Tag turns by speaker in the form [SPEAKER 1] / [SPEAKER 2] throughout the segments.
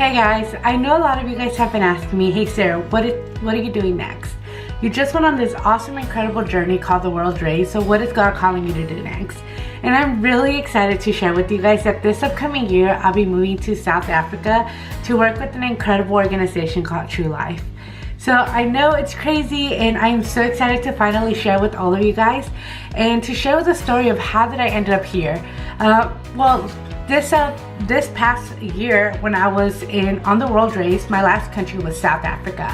[SPEAKER 1] Hey guys, I know a lot of you guys have been asking me, hey Sarah, what are you doing next? You just went on this awesome, incredible journey called the World Race, so what is God calling you to do next? And I'm really excited to share with you guys that this upcoming year, I'll be moving to South Africa to work with an incredible organization called True Life. So I know it's crazy and I'm so excited to finally share with all of you guys and to share the story of how did I end up here. This past year when I was on the World Race, my last country was South Africa.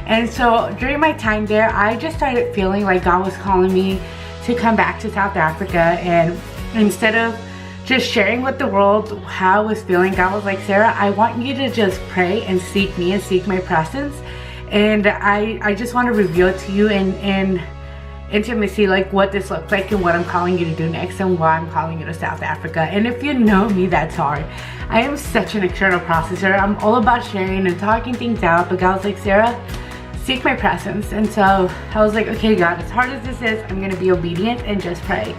[SPEAKER 1] And so during my time there, I just started feeling like God was calling me to come back to South Africa, and instead of just sharing with the world how I was feeling, God was like, Sarah, I want you to just pray and seek me and seek my presence. And I just want to reveal it to you in intimacy, like what this looks like and what I'm calling you to do next and why I'm calling you to South Africa. And if you know me, that's hard. I am such an external processor. I'm all about sharing and talking things out, but God was like, Sarah, seek my presence. And so I was like, okay God, as hard as this is, I'm gonna be obedient and just pray.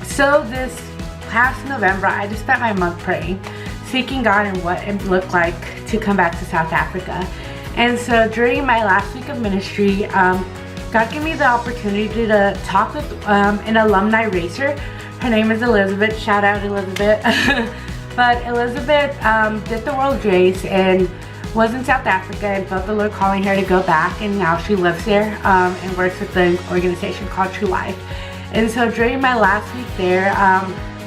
[SPEAKER 1] So this past November, I just spent my month praying, seeking God and what it looked like to come back to South Africa. And so during my last week of ministry, God gave me the opportunity to talk with an alumni racer. Her name is Elizabeth. Shout out Elizabeth. But Elizabeth did the World Race and was in South Africa and felt the Lord calling her to go back, and now she lives there and works with the organization called True Life. And so during my last week there,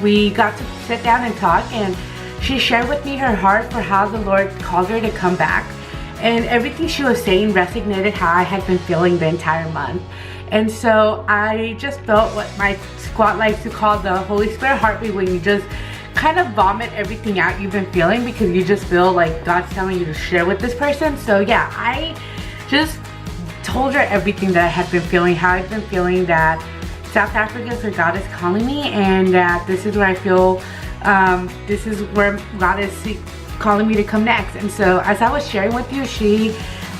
[SPEAKER 1] we got to sit down and talk, and she shared with me her heart for how the Lord called her to come back. And everything she was saying resonated how I had been feeling the entire month. And so I just felt what my squad likes to call the Holy Spirit heartbeat, when you just kind of vomit everything out you've been feeling because you just feel like God's telling you to share with this person. So yeah, I just told her everything that I had been feeling, how I've been feeling that South Africa is where God is calling me, and that this is where I feel, this is where God is calling me to come next. And so as I was sharing with you, she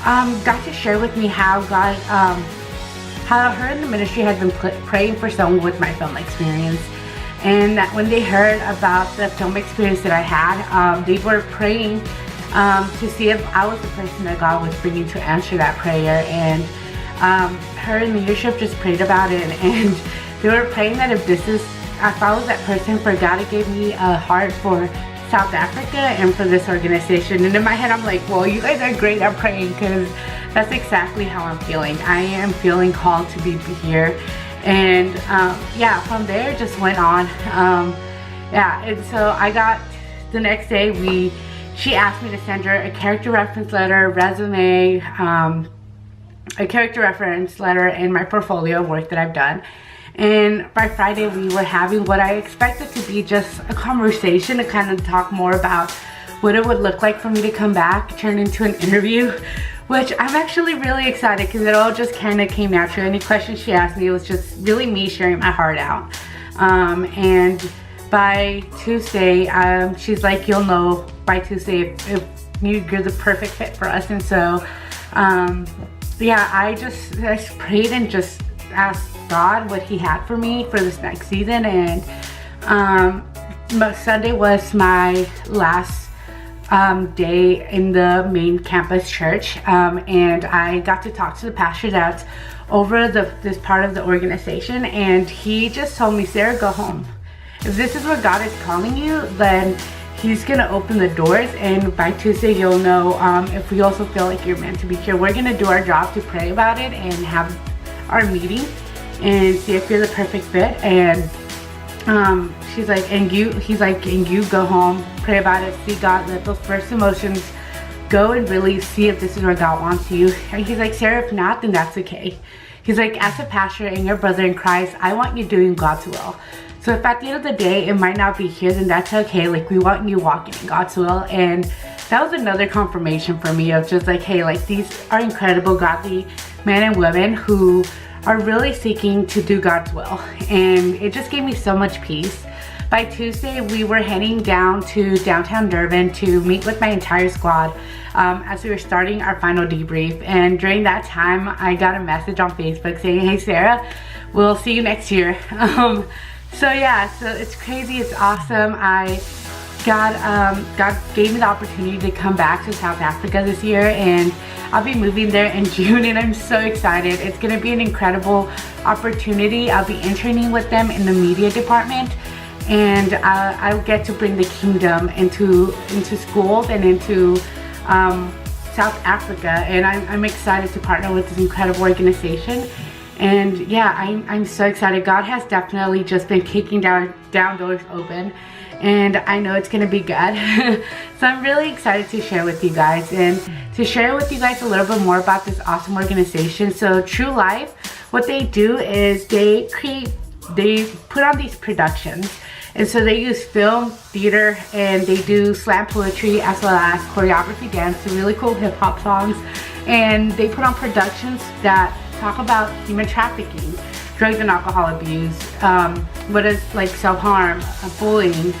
[SPEAKER 1] got to share with me how God, how her and the ministry had been praying for someone with my film experience, and that when they heard about the film experience that I had, they were praying to see if I was the person that God was bringing to answer that prayer. And her and leadership just prayed about it, and they were praying that if I was that person, for God to give me a heart for South Africa and for this organization. And in my head I'm like, well, you guys are great at praying, because that's exactly how I'm feeling. I am feeling called to be here. And yeah, from there it just went on. Yeah, and so I got, the next day she asked me to send her a character reference letter, resume, a character reference letter, and my portfolio of work that I've done. And by Friday we were having what I expected to be just a conversation to kind of talk more about what it would look like for me to come back, turn into an interview, which I'm actually really excited because it all just kind of came natural. Any questions she asked me, it was just really me sharing my heart out. And by Tuesday, she's like, you'll know by Tuesday if you're the perfect fit for us. And so yeah, I just prayed and just asked God what he had for me for this next season. And Sunday was my last day in the main campus church, and I got to talk to the pastor that's over this part of the organization, and he just told me, Sarah, go home. If this is where God is calling you, then he's gonna open the doors, and by Tuesday you'll know if we also feel like you're meant to be here. We're gonna do our job to pray about it and have our meeting and see if you're the perfect fit. And she's like, he's like, and you go home, pray about it, see God, let those first emotions go and really see if this is where God wants you. And he's like, Sarah, if not, then that's okay. He's like, as a pastor and your brother in Christ, I want you doing God's will. So if at the end of the day it might not be here, then that's okay. Like, we want you walking in God's will. And that was another confirmation for me of just like, hey, like, these are incredible godly men and women who are really seeking to do God's will. And it just gave me so much peace. By Tuesday, we were heading down to downtown Durban to meet with my entire squad as we were starting our final debrief. And during that time, I got a message on Facebook saying, hey Sarah, we'll see you next year. So yeah, so it's crazy, it's awesome. I God gave me the opportunity to come back to South Africa this year, and I'll be moving there in June, and I'm so excited. It's gonna be an incredible opportunity. I'll be interning with them in the media department, and I'll get to bring the kingdom into schools and into South Africa, and I'm excited to partner with this incredible organization. And yeah, I'm so excited. God has definitely just been kicking down doors open, and I know it's gonna be good. So I'm really excited to share with you guys, and to share with you guys a little bit more about this awesome organization. So True Life, what they do is they put on these productions, and so they use film, theater, and they do slam poetry as well as choreography, dance, some really cool hip hop songs, and they put on productions that talk about human trafficking, drugs and alcohol abuse, what is like self-harm, bullying,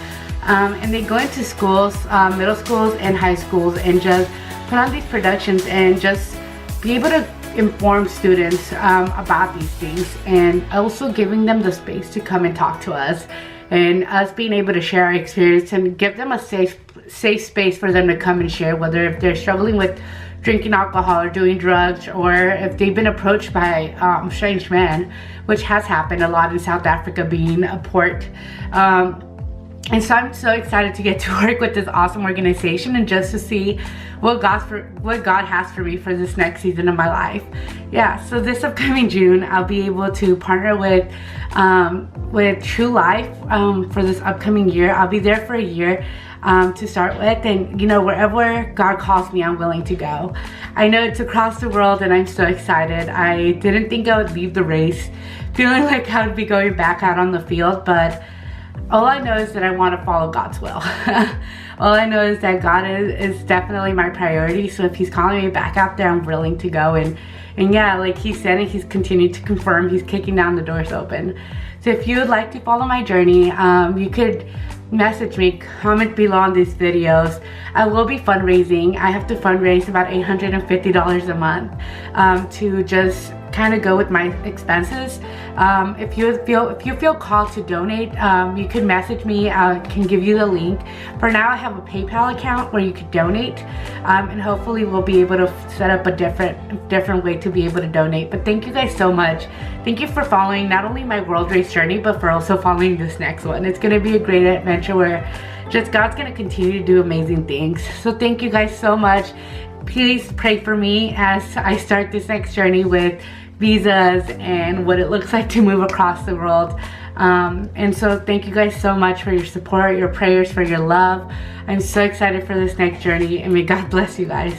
[SPEAKER 1] and they go into schools, middle schools and high schools, and just put on these productions and just be able to inform students about these things, and also giving them the space to come and talk to us, and us being able to share our experience and give them a safe space for them to come and share, whether if they're struggling with drinking alcohol or doing drugs, or if they've been approached by strange men, which has happened a lot in South Africa, being a port. And so I'm so excited to get to work with this awesome organization, and just to see what God has for me for this next season of my life. Yeah, so this upcoming June, I'll be able to partner with True Life for this upcoming year. I'll be there for a year to start with, and you know, wherever God calls me, I'm willing to go. I know it's across the world, and I'm so excited. I didn't think I would leave the race feeling like I would be going back out on the field, but all I know is that I want to follow God's will. All I know is that God is definitely my priority. So if he's calling me back out there, I'm willing to go. And yeah, like he said, and he's continued to confirm, he's kicking down the doors open. So if you would like to follow my journey, you could message me, comment below on these videos. I will be fundraising. I have to fundraise about $850 a month to just kind of go with my expenses. If you feel called to donate, you can message me. I can give you the link. For now, I have a PayPal account where you could donate, and hopefully we'll be able to set up a different way to be able to donate. But thank you guys so much. Thank you for following not only my world race journey, but for also following this next one. It's gonna be a great adventure where just God's gonna continue to do amazing things. So thank you guys so much. Please pray for me as I start this next journey with visas and what it looks like to move across the world. And so thank you guys so much for your support, your prayers, for your love. I'm so excited for this next journey, and may God bless you guys.